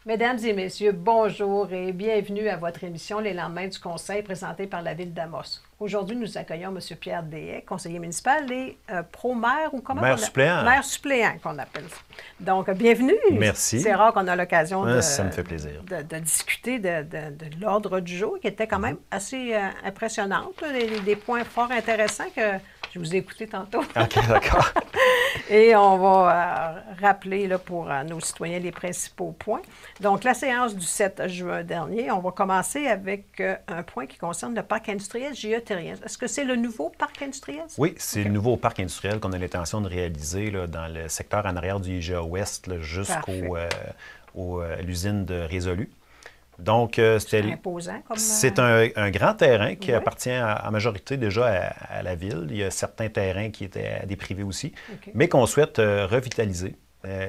Mesdames et messieurs, bonjour et bienvenue à votre émission Les lendemains du Conseil présentée par la Ville d'Amos. Aujourd'hui, nous accueillons M. Pierre Deshaies, conseiller municipal et pro-maire ou comment maire suppléant. Maire suppléant qu'on appelle ça. Donc, bienvenue. Merci. C'est rare qu'on a l'occasion ça me fait plaisir. de discuter de l'ordre du jour qui était quand même assez impressionnante. Des points forts intéressants que je vous ai écoutés tantôt. OK, d'accord. Et on va rappeler là, pour nos citoyens les principaux points. Donc, la séance du 7 juin dernier, on va commencer avec un point qui concerne le parc industriel Géotérien. Est-ce que c'est le nouveau parc industriel? Oui, c'est le nouveau parc industriel qu'on a l'intention de réaliser là, dans le secteur en arrière du IGA Ouest jusqu'à l'usine de Résolu. Donc, c'est imposant comme... C'est un grand terrain qui appartient en majorité déjà à la ville. Il y a certains terrains qui étaient à des privés aussi, mais qu'on souhaite revitaliser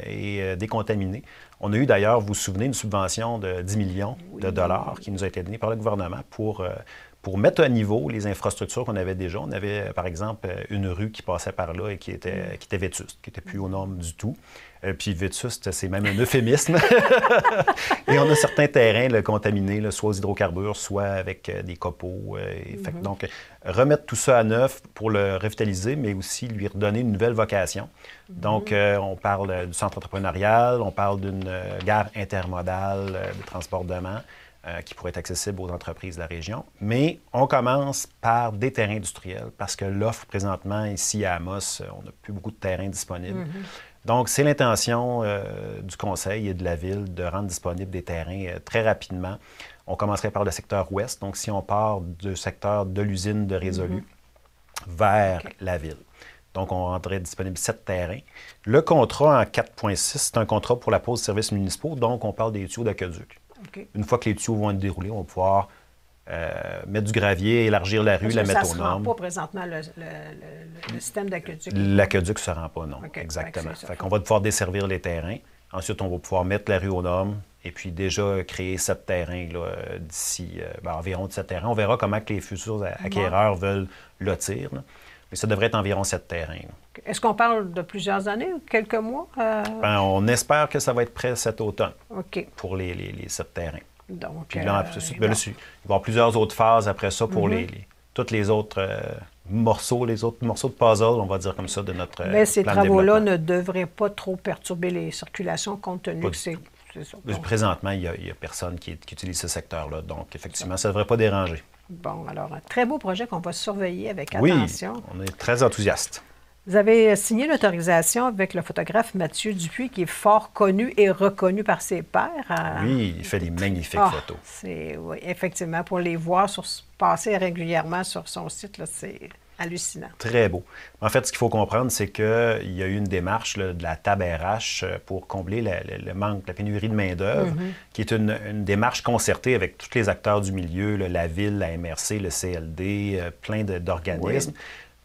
et décontaminer. On a eu d'ailleurs, vous vous souvenez, une subvention de 10 millions de dollars qui nous a été donnée par le gouvernement pour mettre à niveau les infrastructures qu'on avait déjà. On avait, par exemple, une rue qui passait par là et qui était vétuste, qui n'était plus aux normes du tout. Puis vétuste, c'est même un euphémisme. Et on a certains terrains là, contaminés, là, soit aux hydrocarbures, soit avec des copeaux. Donc, remettre tout ça à neuf pour le revitaliser, mais aussi lui redonner une nouvelle vocation. Donc, on parle du centre entrepreneurial, on parle d'une gare intermodale de transbordement qui pourrait être accessible aux entreprises de la région. Mais on commence par des terrains industriels parce que l'offre présentement ici à Amos, on n'a plus beaucoup de terrains disponibles. Donc, c'est l'intention du Conseil et de la Ville de rendre disponibles des terrains très rapidement. On commencerait par le secteur ouest. Donc, si on part du secteur de l'usine de Résolu vers la Ville. Donc, on rendrait disponible 7 terrains. Le contrat en 4.6, c'est un contrat pour la pose de services municipaux. Donc, on parle des tuyaux d'aqueduc. Une fois que les tuyaux vont être déroulés, on va pouvoir mettre du gravier, élargir la rue, la mettre aux normes. Ça ne se rend pas présentement le système d'aqueduc? L'aqueduc ne se rend pas, non. Exactement. Fait qu'on va pouvoir desservir les terrains. Ensuite, on va pouvoir mettre la rue aux normes et puis déjà créer 7 terrains d'ici environ 7 terrains. On verra comment que les futurs acquéreurs veulent lotir. Là. Mais ça devrait être environ 7 terrains. Est-ce qu'on parle de plusieurs années ou quelques mois? On espère que ça va être prêt cet automne pour les 7 terrains. Donc, puis là, il va y avoir plusieurs autres phases après ça pour tous les autres morceaux, de puzzle, on va dire comme ça, de notre plan de développement. Mais ces travaux-là ne devraient pas trop perturber les circulations compte tenu que c'est ça. Donc, présentement, il n'y a personne qui utilise ce secteur-là. Donc, effectivement, ça ne devrait pas déranger. Bon, alors, un très beau projet qu'on va surveiller avec attention. Oui, on est très enthousiastes. Vous avez signé l'autorisation avec le photographe Mathieu Dupuis, qui est fort connu et reconnu par ses pairs. Oui, il fait des magnifiques photos. Oui, effectivement, pour les voir passer régulièrement sur son site, c'est hallucinant. Très beau. En fait, ce qu'il faut comprendre, c'est qu'il y a eu une démarche de la TAB RH pour combler le manque, la pénurie de main-d'œuvre, qui est une démarche concertée avec tous les acteurs du milieu, la Ville, la MRC, le CLD, plein d'organismes.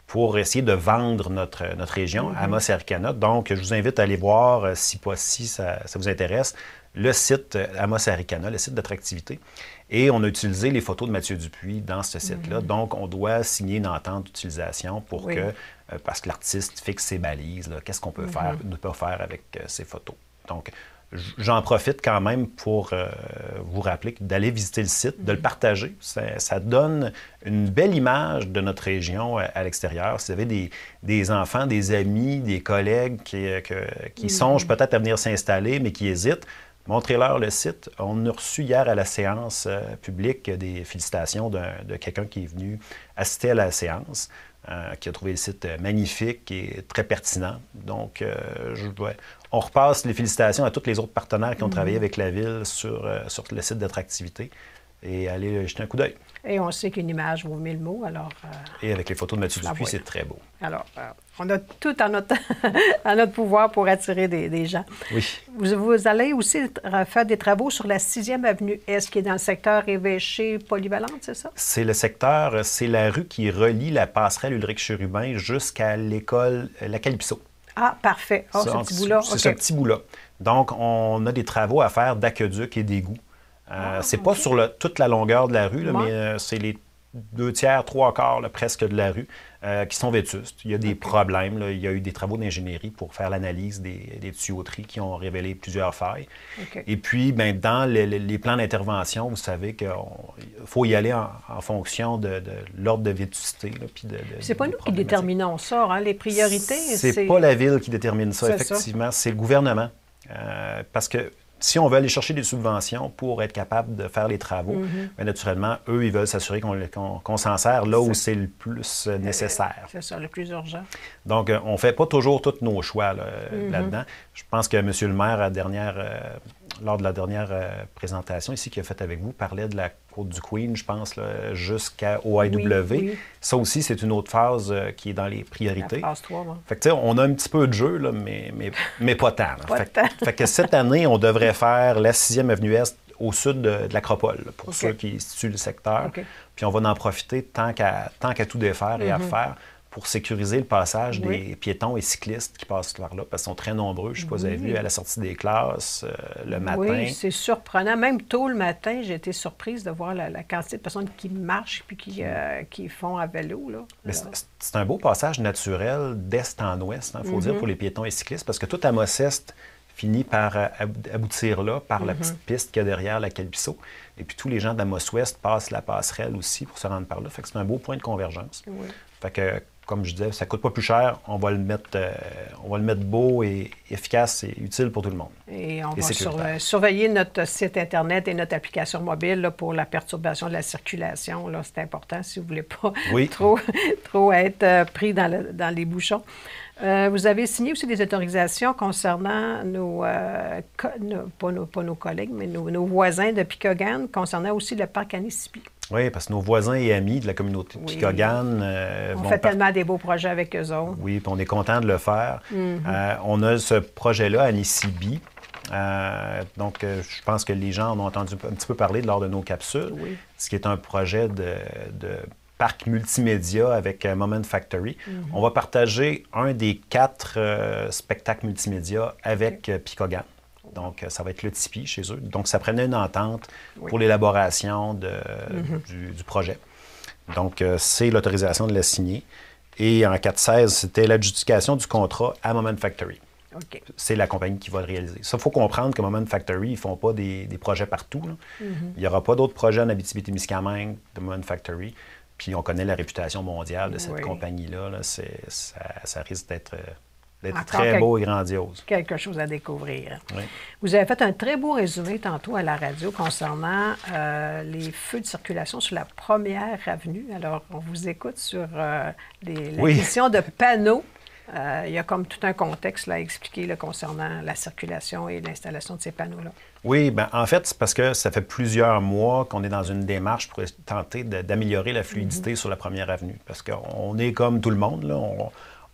Pour essayer de vendre notre région, Amos et Aricana. Donc, je vous invite à aller voir, si ça vous intéresse, le site Amos et Aricana, le site d'attractivité. Et on a utilisé les photos de Mathieu Dupuis dans ce site-là. Donc, on doit signer une entente d'utilisation pour parce que l'artiste fixe ses balises, qu'est-ce qu'on peut faire, ne pas faire avec ces photos. Donc, j'en profite quand même pour vous rappeler d'aller visiter le site, de le partager. Ça donne une belle image de notre région à l'extérieur. Si vous avez des enfants, des amis, des collègues qui songent peut-être à venir s'installer, mais qui hésitent, montrez-leur le site. On a reçu hier à la séance publique des félicitations de quelqu'un qui est venu assister à la séance. Qui a trouvé le site magnifique et très pertinent. Donc, on repasse les félicitations à tous les autres partenaires qui ont travaillé avec la Ville sur le site d'attractivité et aller jeter un coup d'œil. Et on sait qu'une image vaut 1000 mots, alors... Et avec les photos de Mathieu Dupuis, c'est très beau. Alors, on a tout à notre pouvoir pour attirer des gens. Oui. Vous allez aussi faire des travaux sur la 6e avenue Est, qui est dans le secteur Évêché-Polyvalente, c'est ça? C'est le secteur, c'est la rue qui relie la passerelle Ulrich-Chérubin jusqu'à l'école La Calypso. Ah, parfait. Oh, ce petit bout-là. C'est ce petit bout-là. Donc, on a des travaux à faire d'aqueduc et d'égouts. C'est pas sur toute la longueur de la rue, là, mais c'est 2 tiers, 3 quarts là, presque de la rue qui sont vétustes. Il y a des problèmes. Là. Il y a eu des travaux d'ingénierie pour faire l'analyse des tuyauteries qui ont révélé plusieurs failles. Et puis, bien, dans les plans d'intervention, vous savez qu'il faut y aller en fonction de l'ordre de vétusté. Là, puis c'est pas nous qui déterminons ça, hein? Les priorités. C'est pas la ville qui détermine ça, effectivement. C'est le gouvernement. Parce que si on veut aller chercher des subventions pour être capable de faire les travaux, bien, naturellement, eux, ils veulent s'assurer qu'on s'en sert là où c'est le plus nécessaire. C'est ça, le plus urgent. Donc, on ne fait pas toujours tous nos choix là-dedans. Je pense que M. le maire, lors de la dernière présentation ici qu'il a faite avec vous, parlait de la Côte du Queen, je pense, jusqu'au IW. Oui. Ça aussi, c'est une autre phase qui est dans les priorités. La phase 3, moi. Fait que, on a un petit peu de jeu, là, mais pas tant. Fait que cette année, on devrait faire la 6e avenue Est au sud de l'Acropole, pour ceux qui situent le secteur. Puis on va en profiter tant qu'à tout défaire et à refaire pour sécuriser le passage des piétons et cyclistes qui passent par là, parce qu'ils sont très nombreux. Je ne sais pas si vous avez vu, à la sortie des classes, le matin. Oui, c'est surprenant. Même tôt le matin, j'ai été surprise de voir la quantité de personnes qui marchent puis qui font à vélo. Là. Mais c'est un beau passage naturel d'est en ouest, il faut dire, pour les piétons et cyclistes, parce que tout Amos-Est finit par aboutir là, par la petite piste qu'il y a derrière la Calpiso. Et puis tous les gens d'Amos-Ouest passent la passerelle aussi pour se rendre par là. Fait que c'est un beau point de convergence. Oui. Fait que, comme je disais, ça ne coûte pas plus cher. On va le mettre beau et efficace et utile pour tout le monde. Et on va surveiller notre site Internet et notre application mobile là, pour la perturbation de la circulation. Là, c'est important si vous ne voulez pas trop être pris dans les bouchons. Vous avez signé aussi des autorisations concernant pas nos collègues, mais nos voisins de Picogan, concernant aussi le parc Anisipi. Oui, parce que nos voisins et amis de la communauté de Picogan... on fait tellement des beaux projets avec eux autres. Oui, puis on est content de le faire. On a ce projet-là à Anisipi. Donc, je pense que les gens en ont entendu un petit peu parler lors de nos capsules, ce qui est un projet de parc multimédia avec Moment Factory. On va partager un des 4 spectacles multimédia avec Picogan. Donc, ça va être le Tipeee chez eux. Donc, ça prenait une entente pour l'élaboration du projet. Donc, c'est l'autorisation de la signer. Et en 4.16, c'était l'adjudication du contrat à Moment Factory. C'est la compagnie qui va le réaliser. Ça, il faut comprendre que Moment Factory, ils ne font pas des projets partout. Il n'y aura pas d'autres projets en Abitibi-Témiscamingue de Moment Factory. Puis on connaît la réputation mondiale de cette compagnie-là. Là. Ça risque d'être très beau et grandiose. Quelque chose à découvrir. Oui. Vous avez fait un très beau résumé tantôt à la radio concernant les feux de circulation sur la première avenue. Alors, on vous écoute sur la question de panneaux. Il y a comme tout un contexte là, à expliquer là, concernant la circulation et l'installation de ces panneaux-là. Oui, bien, en fait, c'est parce que ça fait plusieurs mois qu'on est dans une démarche pour tenter d'améliorer la fluidité sur la première avenue. Parce qu'on est comme tout le monde, là.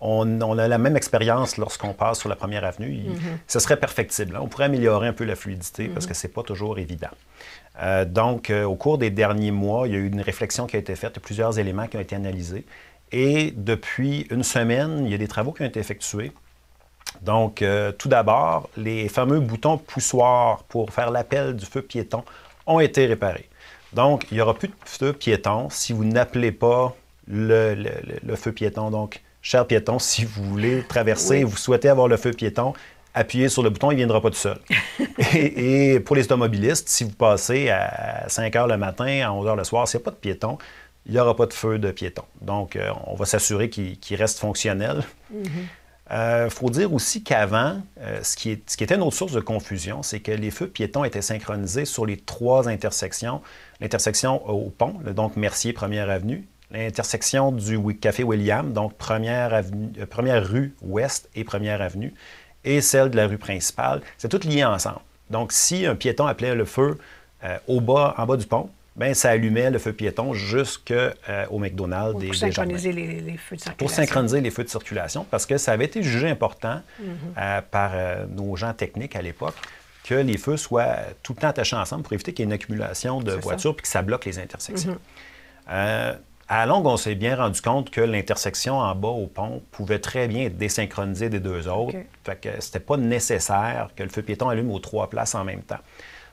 On a la même expérience lorsqu'on passe sur la première avenue. Ce serait perfectible. Hein? On pourrait améliorer un peu la fluidité parce que ce n'est pas toujours évident. Donc, au cours des derniers mois, il y a eu une réflexion qui a été faite, plusieurs éléments qui ont été analysés. Et depuis une semaine, il y a des travaux qui ont été effectués. Donc, tout d'abord, les fameux boutons poussoirs pour faire l'appel du feu piéton ont été réparés. Donc, il n'y aura plus de feu piéton si vous n'appelez pas le feu piéton. Donc, cher piéton, si vous voulez traverser et vous souhaitez avoir le feu piéton, appuyez sur le bouton, il ne viendra pas tout seul. et pour les automobilistes, si vous passez à 5 h le matin, à 11 h le soir, s'il n'y a pas de piéton, il n'y aura pas de feu de piéton. Donc, on va s'assurer qu'il reste fonctionnel. Faut dire aussi qu'avant, ce qui était une autre source de confusion, c'est que les feux piétons étaient synchronisés sur les 3 intersections. L'intersection au pont, donc Mercier, Première Avenue, l'intersection du Café William, donc Première rue Ouest et Première Avenue, et celle de la rue principale. C'est tout lié ensemble. Donc, si un piéton appelait le feu en bas du pont, bien, ça allumait le feu piéton jusqu'au McDonald's des jardins. Pour synchroniser les feux de circulation. Pour synchroniser les feux de circulation, parce que ça avait été jugé important par nos gens techniques à l'époque que les feux soient tout le temps attachés ensemble pour éviter qu'il y ait une accumulation de voitures et que ça bloque les intersections. À la longue, on s'est bien rendu compte que l'intersection en bas au pont pouvait très bien être désynchronisée des 2 autres. Fait que c'était pas nécessaire que le feu piéton allume aux 3 places en même temps.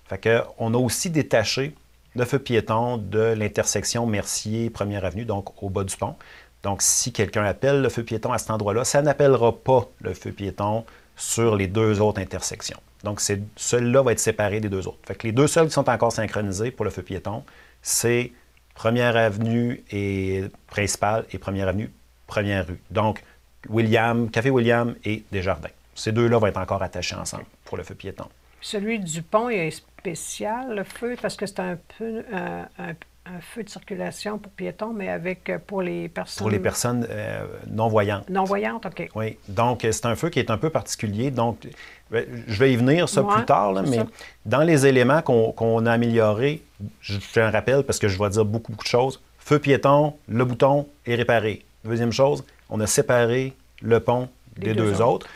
Fait que on a aussi détaché le feu piéton de l'intersection Mercier, 1er Avenue, donc au bas du pont. Donc, si quelqu'un appelle le feu piéton à cet endroit-là, ça n'appellera pas le feu piéton sur les 2 autres intersections. Donc, celui-là va être séparé des 2 autres. Fait que les 2 seuls qui sont encore synchronisés pour le feu piéton, c'est 1er Avenue et principale et 1er Avenue, 1er rue. Donc, Café William et Desjardins. Ces 2-là vont être encore attachés ensemble pour le feu piéton. Celui du pont est spécial, le feu, parce que c'est un peu un feu de circulation pour piétons, mais pour les personnes... Pour les personnes non-voyantes. Non-voyantes, OK. Oui. Donc, c'est un feu qui est un peu particulier. Donc, je vais y venir plus tard, là, mais dans les éléments qu'on a améliorés, je fais un rappel parce que je vais dire beaucoup de choses. Feu piéton, le bouton est réparé. Deuxième chose, on a séparé le pont des 2 autres.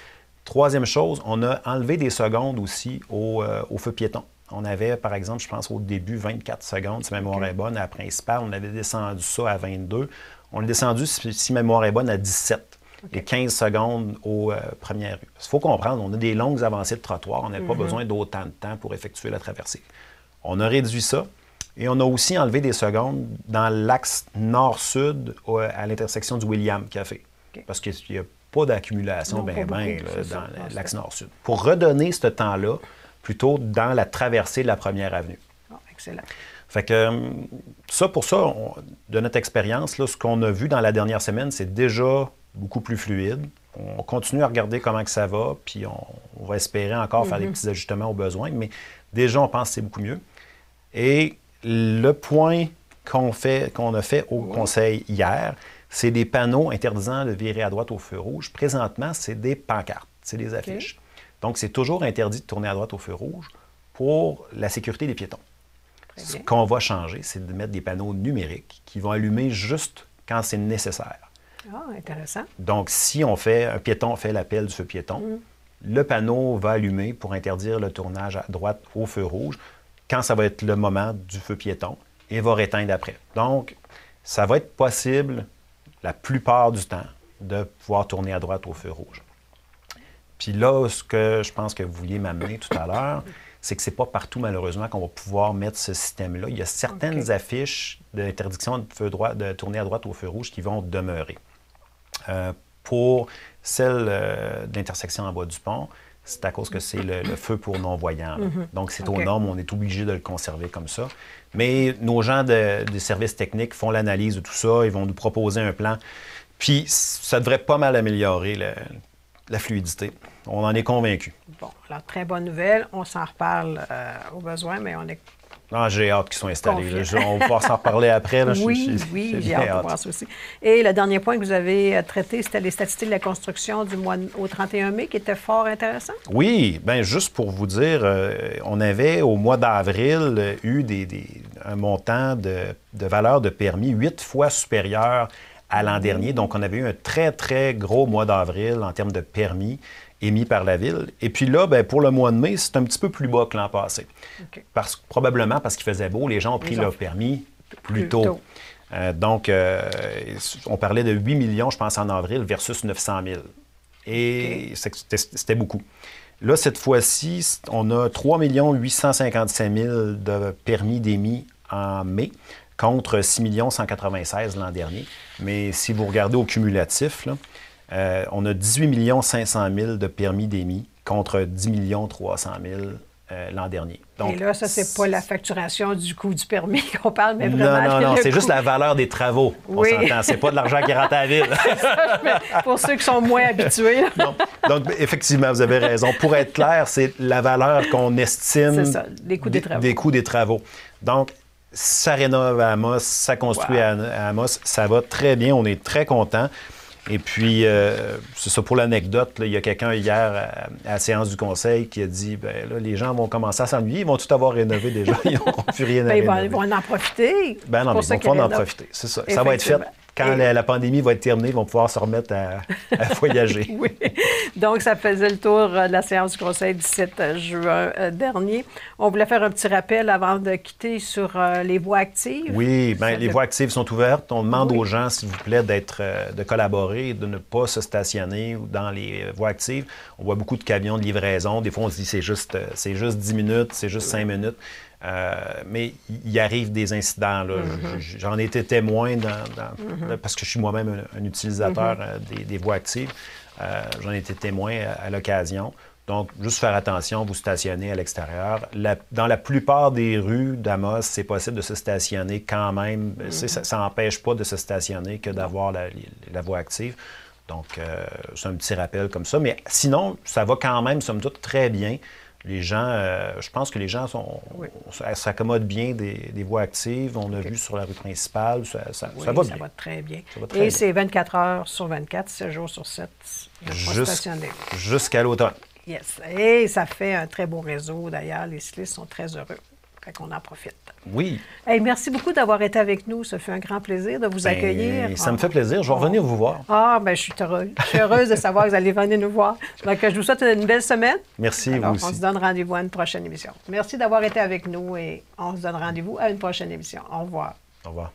Troisième chose, on a enlevé des secondes aussi au feu piéton. On avait, par exemple, je pense au début, 24 secondes, si ma mémoire est bonne. À la principale, on avait descendu ça à 22. On l'a descendu, si ma mémoire est bonne, à 17. Et 15 secondes aux premières rues. Il faut comprendre, on a des longues avancées de trottoir. On n'a pas besoin d'autant de temps pour effectuer la traversée. On a réduit ça. Et on a aussi enlevé des secondes dans l'axe nord-sud à l'intersection du William Café. Parce qu'il n'y a pas d'accumulation dans l'axe nord-sud. Pour redonner ce temps-là, plutôt dans la traversée de la 1er avenue. Oh, excellent. Fait que pour ça, de notre expérience, ce qu'on a vu dans la dernière semaine, c'est déjà beaucoup plus fluide. On continue à regarder comment que ça va, puis on va espérer encore faire des petits ajustements au besoin, mais déjà, on pense que c'est beaucoup mieux. Et le point qu'on a fait au conseil hier, c'est des panneaux interdisant de virer à droite au feu rouge. Présentement, c'est des pancartes, c'est des affiches. Donc, c'est toujours interdit de tourner à droite au feu rouge pour la sécurité des piétons. Ce qu'on va changer, c'est de mettre des panneaux numériques qui vont allumer juste quand c'est nécessaire. Ah, intéressant. Donc, si un piéton fait l'appel du feu piéton, le panneau va allumer pour interdire le tournage à droite au feu rouge quand ça va être le moment du feu piéton et va réteindre après. Donc, ça va être possible la plupart du temps de pouvoir tourner à droite au feu rouge. Puis là, ce que je pense que vous vouliez m'amener tout à l'heure, c'est que ce n'est pas partout, malheureusement, qu'on va pouvoir mettre ce système-là. Il y a certaines affiches d'interdiction de tourner à droite au feu rouge qui vont demeurer. Pour celle d'intersection en bas du pont, c'est à cause que c'est le feu pour non-voyants. Donc, c'est aux normes, on est obligé de le conserver comme ça. Mais nos gens des services techniques font l'analyse de tout ça, ils vont nous proposer un plan. Puis, ça devrait pas mal améliorer la fluidité. On en est convaincu. Bon, alors, très bonne nouvelle. On s'en reparle au besoin, mais on est... J'ai hâte qu'ils soient installés. On va pouvoir s'en reparler après. Là. Oui, j'ai hâte de voir ça aussi. Et le dernier point que vous avez traité, c'était les statistiques de la construction du mois au 31 mai, qui était fort intéressant. Oui, bien, juste pour vous dire, on avait au mois d'avril eu un montant de valeur de permis 8 fois supérieur à l'an dernier. Donc, on avait eu un très, très gros mois d'avril en termes de permis émis par la Ville. Et puis là, bien, pour le mois de mai, c'est un petit peu plus bas que l'an passé. Probablement parce qu'il faisait beau, les gens ont pris leur permis plus tôt. Donc, on parlait de 8 millions, je pense, en avril versus 900 000. Et c'était beaucoup. Là, cette fois-ci, on a 3 855 000 de permis d'émis en mai, contre 6 196 000 l'an dernier. Mais si vous regardez au cumulatif, là, on a 18 500 000 de permis d'émis contre 10 300 000 l'an dernier. Donc, et là, ça, c'est pas la facturation du coût du permis qu'on parle, mais vraiment... Non, c'est juste la valeur des travaux. Oui. On s'entend, c'est pas de l'argent qui rentre à la Ville. Pour ceux qui sont moins habitués. Non. Donc, effectivement, vous avez raison. Pour être clair, c'est la valeur qu'on estime des coûts des travaux. Donc, ça rénove à Amos, ça construit à Amos, ça va très bien, on est très contents. Et puis, c'est ça pour l'anecdote, il y a quelqu'un hier à la séance du conseil qui a dit, bien là, les gens vont commencer à s'ennuyer, ils vont tout avoir rénové déjà, ils n'auront plus rien à rénover. Ils vont en profiter. Ben non, mais ils vont pouvoir en profiter, c'est ça. Ça va être fait. Quand la pandémie va être terminée, ils vont pouvoir se remettre à voyager. Oui. Donc, ça faisait le tour de la séance du Conseil du 17 juin dernier. On voulait faire un petit rappel avant de quitter sur les voies actives. Oui, bien, les voies actives sont ouvertes. On demande aux gens, s'il vous plaît, de collaborer, de ne pas se stationner dans les voies actives. On voit beaucoup de camions de livraison. Des fois, on se dit c'est juste 10 minutes, c'est juste 5 minutes. Mais il arrive des incidents. J'en ai été témoin parce que je suis moi-même un utilisateur des voies actives. J'en ai été témoin à l'occasion. Donc, juste faire attention, vous stationnez à l'extérieur. Dans la plupart des rues d'Amos, c'est possible de se stationner quand même. Ça n'empêche pas de se stationner que d'avoir la voie active. Donc, c'est un petit rappel comme ça. Mais sinon, ça va quand même, somme toute, très bien. Les gens, je pense que les gens s'accommodent bien des voies actives. On a vu sur la rue principale, ça va bien. Ça va très bien. Et bien. C'est 24 heures sur 24, 7 jours sur 7, de stationner. Jusqu'à l'automne. Yes. Et ça fait un très beau réseau. D'ailleurs, les cyclistes sont très heureux. Fait qu'on en profite. Oui. Hey, merci beaucoup d'avoir été avec nous. Ça fait un grand plaisir de vous accueillir. Ça me fait plaisir. Je vais revenir vous voir. Je suis heureuse. Je suis heureuse de savoir que vous allez venir nous voir. Donc, je vous souhaite une belle semaine. Merci, Alors, vous aussi. On se donne rendez-vous à une prochaine émission. Merci d'avoir été avec nous et on se donne rendez-vous à une prochaine émission. Au revoir. Au revoir.